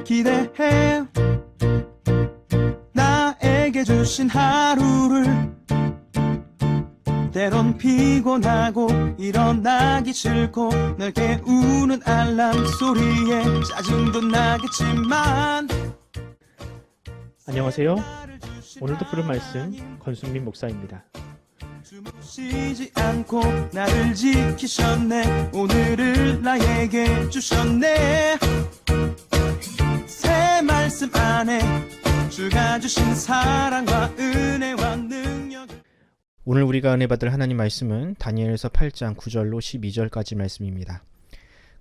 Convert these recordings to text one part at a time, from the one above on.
기대해 나에게 주신 하루를 때론 피곤하고 일어나기 싫고 널 깨우는 알람 소리에 짜증도 나겠지만 안녕하세요. 오늘도 부른 말씀 권순민 목사입니다. 쉬지 않고 나를 지키셨네. 오늘을 나에게 주셨네. 새 말씀 안에 주가 주신 사랑과 은혜와 능력. 오늘 우리가 은혜 받을 하나님 말씀은 다니엘서 8장 9절로 12절까지 말씀입니다.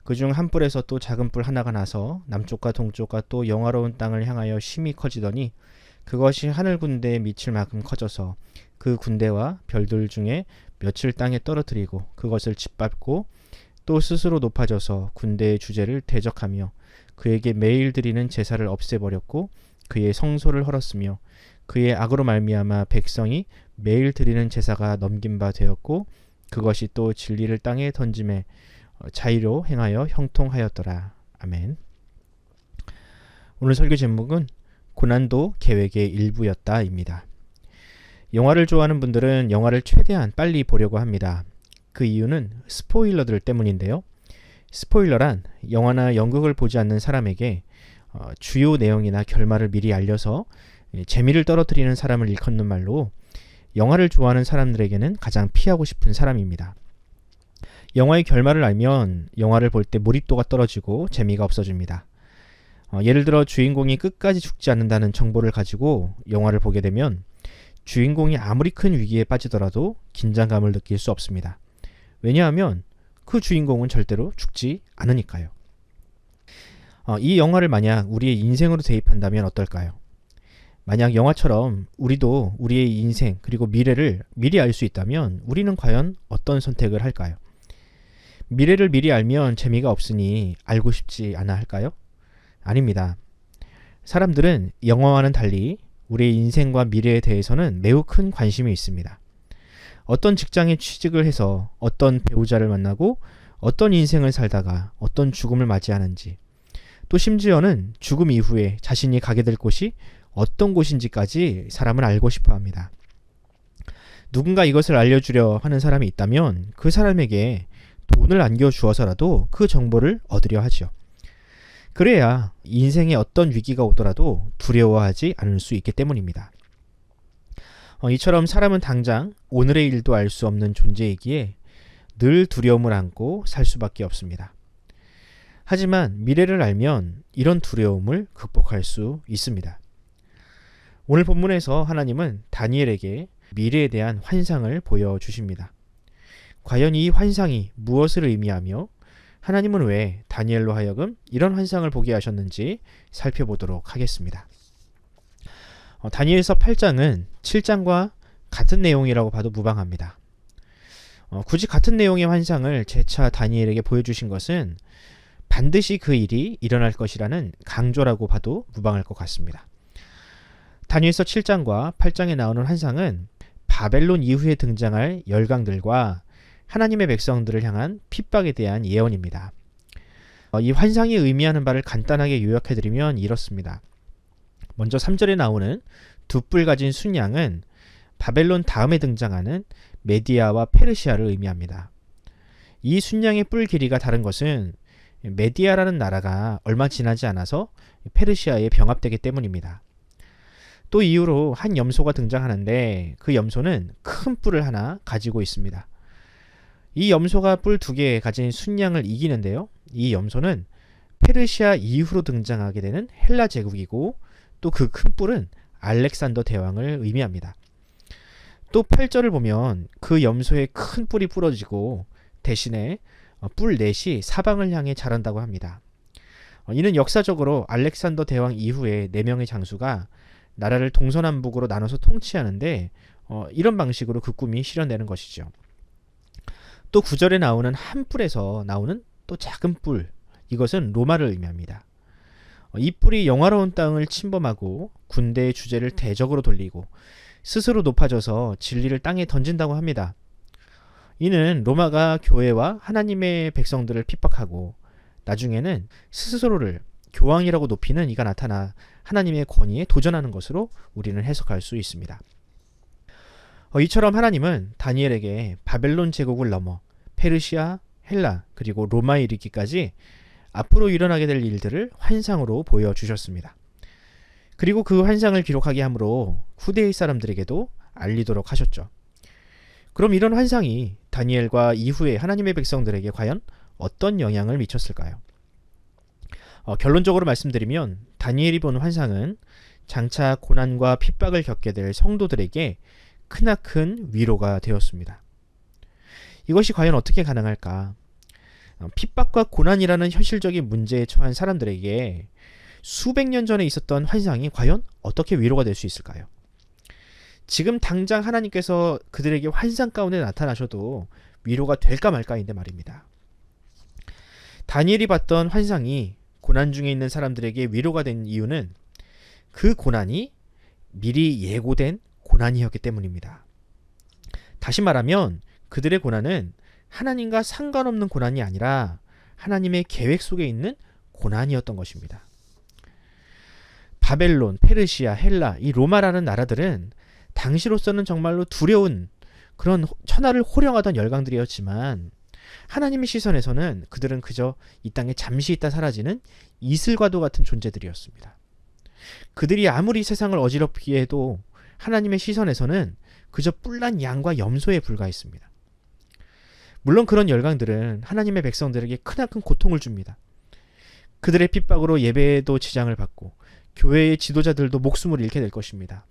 그중 한 뿔에서 또 작은 뿔 하나가 나서 남쪽과 동쪽과 또 영화로운 땅을 향하여 심히 커지더니 그것이 하늘 군대에 미칠 만큼 커져서 그 군대와 별들 중에 며칠 땅에 떨어뜨리고 그것을 짓밟고 또 스스로 높아져서 군대의 주제를 대적하며 그에게 매일 드리는 제사를 없애버렸고 그의 성소를 헐었으며 그의 악으로 말미암아 백성이 매일 드리는 제사가 넘긴 바 되었고 그것이 또 진리를 땅에 던짐에 자의로 행하여 형통하였더라. 아멘. 오늘 설교 제목은 고난도 계획의 일부였다입니다. 영화를 좋아하는 분들은 영화를 최대한 빨리 보려고 합니다. 그 이유는 스포일러들 때문인데요. 스포일러란 영화나 연극을 보지 않는 사람에게 주요 내용이나 결말을 미리 알려서 재미를 떨어뜨리는 사람을 일컫는 말로 영화를 좋아하는 사람들에게는 가장 피하고 싶은 사람입니다. 영화의 결말을 알면 영화를 볼 때 몰입도가 떨어지고 재미가 없어집니다. 예를 들어 주인공이 끝까지 죽지 않는다는 정보를 가지고 영화를 보게 되면 주인공이 아무리 큰 위기에 빠지더라도 긴장감을 느낄 수 없습니다. 왜냐하면 그 주인공은 절대로 죽지 않으니까요. 이 영화를 만약 우리의 인생으로 대입한다면 어떨까요? 만약 영화처럼 우리도 우리의 인생 그리고 미래를 미리 알 수 있다면 우리는 과연 어떤 선택을 할까요? 미래를 미리 알면 재미가 없으니 알고 싶지 않아 할까요? 아닙니다. 사람들은 영화와는 달리 우리의 인생과 미래에 대해서는 매우 큰 관심이 있습니다. 어떤 직장에 취직을 해서 어떤 배우자를 만나고 어떤 인생을 살다가 어떤 죽음을 맞이하는지 또 심지어는 죽음 이후에 자신이 가게 될 곳이 어떤 곳인지까지 사람은 알고 싶어 합니다. 누군가 이것을 알려주려 하는 사람이 있다면 그 사람에게 돈을 안겨주어서라도 그 정보를 얻으려 하죠. 그래야 인생에 어떤 위기가 오더라도 두려워하지 않을 수 있기 때문입니다. 이처럼 사람은 당장 오늘의 일도 알 수 없는 존재이기에 늘 두려움을 안고 살 수밖에 없습니다. 하지만 미래를 알면 이런 두려움을 극복할 수 있습니다. 오늘 본문에서 하나님은 다니엘에게 미래에 대한 환상을 보여주십니다. 과연 이 환상이 무엇을 의미하며 하나님은 왜 다니엘로 하여금 이런 환상을 보게 하셨는지 살펴보도록 하겠습니다. 다니엘서 8장은 7장과 같은 내용이라고 봐도 무방합니다. 굳이 같은 내용의 환상을 재차 다니엘에게 보여주신 것은 반드시 그 일이 일어날 것이라는 강조라고 봐도 무방할 것 같습니다. 다니엘서 7장과 8장에 나오는 환상은 바벨론 이후에 등장할 열강들과 하나님의 백성들을 향한 핍박에 대한 예언입니다. 이 환상이 의미하는 바를 간단하게 요약해드리면 이렇습니다. 먼저 3절에 나오는 두 뿔 가진 순양은 바벨론 다음에 등장하는 메디아와 페르시아를 의미합니다. 이 순양의 뿔 길이가 다른 것은 메디아라는 나라가 얼마 지나지 않아서 페르시아에 병합되기 때문입니다. 또 이후로 한 염소가 등장하는데 그 염소는 큰 뿔을 하나 가지고 있습니다. 이 염소가 뿔 2개 가진 순양을 이기는데요. 이 염소는 페르시아 이후로 등장하게 되는 헬라 제국이고 또 그 큰 뿔은 알렉산더 대왕을 의미합니다. 또 8절을 보면 그 염소의 큰 뿔이 부러지고 대신에 뿔 넷이 사방을 향해 자란다고 합니다. 이는 역사적으로 알렉산더 대왕 이후에 4명의 장수가 나라를 동서남북으로 나눠서 통치하는데 이런 방식으로 그 꿈이 실현되는 것이죠. 또 9절에 나오는 한 뿔에서 나오는 또 작은 뿔, 이것은 로마를 의미합니다. 이 뿔이 영화로운 땅을 침범하고 군대의 주제를 대적으로 돌리고 스스로 높아져서 진리를 땅에 던진다고 합니다. 이는 로마가 교회와 하나님의 백성들을 핍박하고 나중에는 스스로를 교황이라고 높이는 이가 나타나 하나님의 권위에 도전하는 것으로 우리는 해석할 수 있습니다. 이처럼 하나님은 다니엘에게 바벨론 제국을 넘어 페르시아, 헬라, 그리고 로마에 이르기까지 앞으로 일어나게 될 일들을 환상으로 보여주셨습니다. 그리고 그 환상을 기록하게 함으로 후대의 사람들에게도 알리도록 하셨죠. 그럼 이런 환상이 다니엘과 이후의 하나님의 백성들에게 과연 어떤 영향을 미쳤을까요? 결론적으로 말씀드리면 다니엘이 본 환상은 장차 고난과 핍박을 겪게 될 성도들에게 크나큰 위로가 되었습니다. 이것이 과연 어떻게 가능할까? 핍박과 고난이라는 현실적인 문제에 처한 사람들에게 수백 년 전에 있었던 환상이 과연 어떻게 위로가 될 수 있을까요? 지금 당장 하나님께서 그들에게 환상 가운데 나타나셔도 위로가 될까 말까인데 말입니다. 다니엘이 봤던 환상이 고난 중에 있는 사람들에게 위로가 된 이유는 그 고난이 미리 예고된 고난이었기 때문입니다. 다시 말하면 그들의 고난은 하나님과 상관없는 고난이 아니라 하나님의 계획 속에 있는 고난이었던 것입니다. 바벨론, 페르시아, 헬라, 이 로마라는 나라들은 당시로서는 정말로 두려운 그런 천하를 호령하던 열강들이었지만 하나님의 시선에서는 그들은 그저 이 땅에 잠시 있다 사라지는 이슬과도 같은 존재들이었습니다. 그들이 아무리 세상을 어지럽게 해도 하나님의 시선에서는 그저 뿔난 양과 염소에 불과했습니다. 물론 그런 열강들은 하나님의 백성들에게 크나큰 고통을 줍니다. 그들의 핍박으로 예배에도 지장을 받고 교회의 지도자들도 목숨을 잃게 될 것입니다.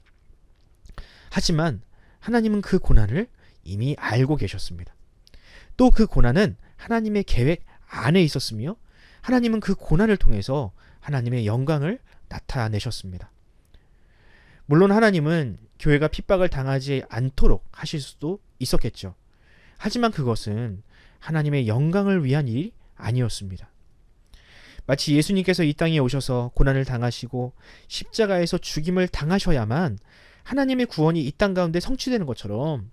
하지만 하나님은 그 고난을 이미 알고 계셨습니다. 또 그 고난은 하나님의 계획 안에 있었으며 하나님은 그 고난을 통해서 하나님의 영광을 나타내셨습니다. 물론 하나님은 교회가 핍박을 당하지 않도록 하실 수도 있었겠죠. 하지만 그것은 하나님의 영광을 위한 일이 아니었습니다. 마치 예수님께서 이 땅에 오셔서 고난을 당하시고 십자가에서 죽임을 당하셔야만 하나님의 구원이 이 땅 가운데 성취되는 것처럼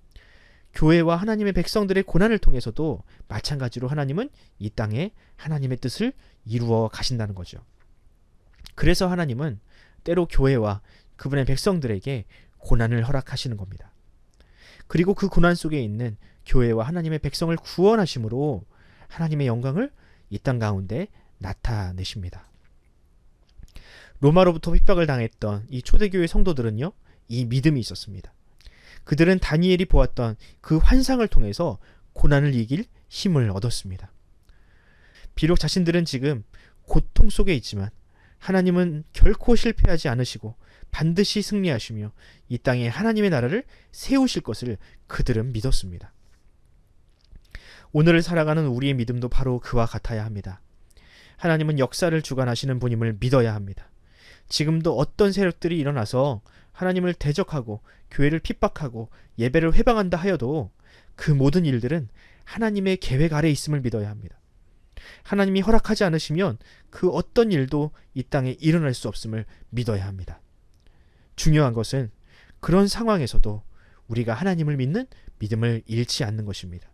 교회와 하나님의 백성들의 고난을 통해서도 마찬가지로 하나님은 이 땅에 하나님의 뜻을 이루어 가신다는 거죠. 그래서 하나님은 때로 교회와 그분의 백성들에게 고난을 허락하시는 겁니다. 그리고 그 고난 속에 있는 교회와 하나님의 백성을 구원하심으로 하나님의 영광을 이 땅 가운데 나타내십니다. 로마로부터 핍박을 당했던 이 초대교회 성도들은요, 이 믿음이 있었습니다. 그들은 다니엘이 보았던 그 환상을 통해서 고난을 이길 힘을 얻었습니다. 비록 자신들은 지금 고통 속에 있지만 하나님은 결코 실패하지 않으시고 반드시 승리하시며 이 땅에 하나님의 나라를 세우실 것을 그들은 믿었습니다. 오늘을 살아가는 우리의 믿음도 바로 그와 같아야 합니다. 하나님은 역사를 주관하시는 분임을 믿어야 합니다. 지금도 어떤 세력들이 일어나서 하나님을 대적하고 교회를 핍박하고 예배를 회방한다 하여도 그 모든 일들은 하나님의 계획 아래 있음을 믿어야 합니다. 하나님이 허락하지 않으시면 그 어떤 일도 이 땅에 일어날 수 없음을 믿어야 합니다. 중요한 것은 그런 상황에서도 우리가 하나님을 믿는 믿음을 잃지 않는 것입니다.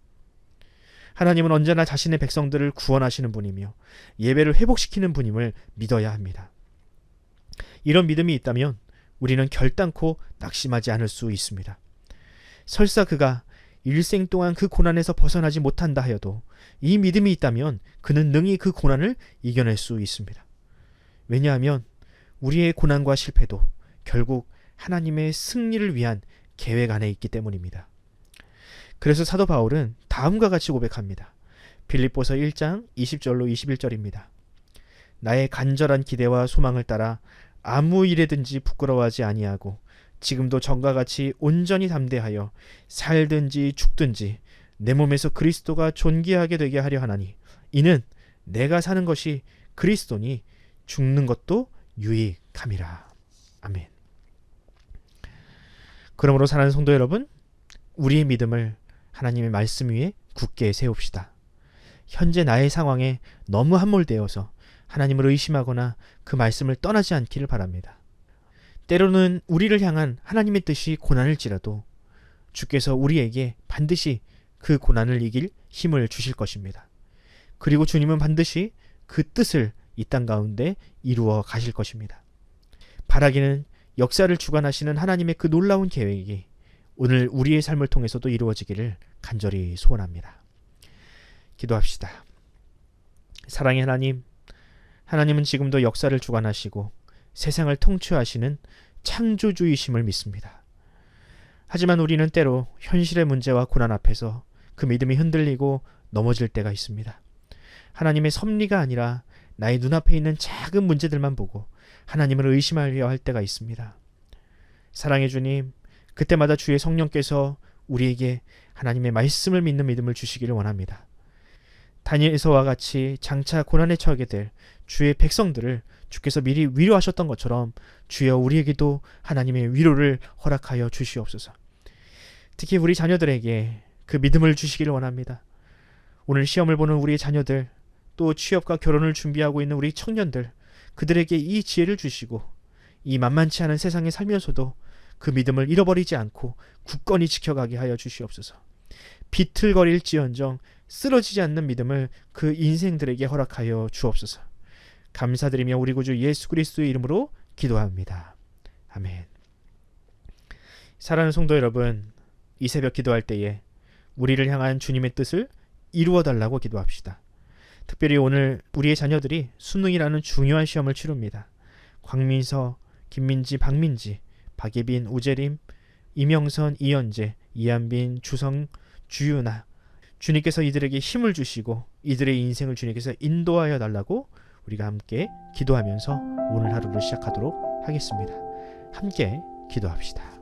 하나님은 언제나 자신의 백성들을 구원하시는 분이며 예배를 회복시키는 분임을 믿어야 합니다. 이런 믿음이 있다면 우리는 결단코 낙심하지 않을 수 있습니다. 설사 그가 일생 동안 그 고난에서 벗어나지 못한다 하여도 이 믿음이 있다면 그는 능히 그 고난을 이겨낼 수 있습니다. 왜냐하면 우리의 고난과 실패도 결국 하나님의 승리를 위한 계획 안에 있기 때문입니다. 그래서 사도 바울은 다음과 같이 고백합니다. 빌립보서 1장 20절로 21절입니다. 나의 간절한 기대와 소망을 따라 아무 일에든지 부끄러워하지 아니하고 지금도 전과 같이 온전히 담대하여 살든지 죽든지 내 몸에서 그리스도가 존귀하게 되게 하려 하나니 이는 내가 사는 것이 그리스도니 죽는 것도 유익함이라. 아멘. 그러므로 사랑하는 성도 여러분, 우리의 믿음을 하나님의 말씀 위에 굳게 세웁시다. 현재 나의 상황에 너무 함몰되어서 하나님을 의심하거나 그 말씀을 떠나지 않기를 바랍니다. 때로는 우리를 향한 하나님의 뜻이 고난일지라도 주께서 우리에게 반드시 그 고난을 이길 힘을 주실 것입니다. 그리고 주님은 반드시 그 뜻을 이 땅 가운데 이루어 가실 것입니다. 바라기는 역사를 주관하시는 하나님의 그 놀라운 계획이 오늘 우리의 삶을 통해서도 이루어지기를 간절히 소원합니다. 기도합시다. 사랑의 하나님, 하나님은 지금도 역사를 주관하시고 세상을 통치하시는 창조주이심을 믿습니다. 하지만 우리는 때로 현실의 문제와 고난 앞에서 그 믿음이 흔들리고 넘어질 때가 있습니다. 하나님의 섭리가 아니라 나의 눈앞에 있는 작은 문제들만 보고 하나님을 의심하려 할 때가 있습니다. 사랑의 주님, 그때마다 주의 성령께서 우리에게 하나님의 말씀을 믿는 믿음을 주시기를 원합니다. 다니엘서와 같이 장차 고난에 처하게 될 주의 백성들을 주께서 미리 위로하셨던 것처럼 주여 우리에게도 하나님의 위로를 허락하여 주시옵소서. 특히 우리 자녀들에게 그 믿음을 주시기를 원합니다. 오늘 시험을 보는 우리의 자녀들, 또 취업과 결혼을 준비하고 있는 우리 청년들, 그들에게 이 지혜를 주시고 이 만만치 않은 세상에 살면서도 그 믿음을 잃어버리지 않고 굳건히 지켜가게 하여 주시옵소서. 비틀거릴지언정 쓰러지지 않는 믿음을 그 인생들에게 허락하여 주옵소서. 감사드리며 우리 구주 예수 그리스도의 이름으로 기도합니다. 아멘. 사랑하는 성도 여러분, 이 새벽 기도할 때에 우리를 향한 주님의 뜻을 이루어달라고 기도합시다. 특별히 오늘 우리의 자녀들이 수능이라는 중요한 시험을 치릅니다. 광민서, 김민지, 박민지, 박예빈, 우재림, 이명선, 이현재, 이한빈, 주성, 주윤아, 주님께서 이들에게 힘을 주시고 이들의 인생을 주님께서 인도하여 달라고 우리가 함께 기도하면서 오늘 하루를 시작하도록 하겠습니다. 함께 기도합시다.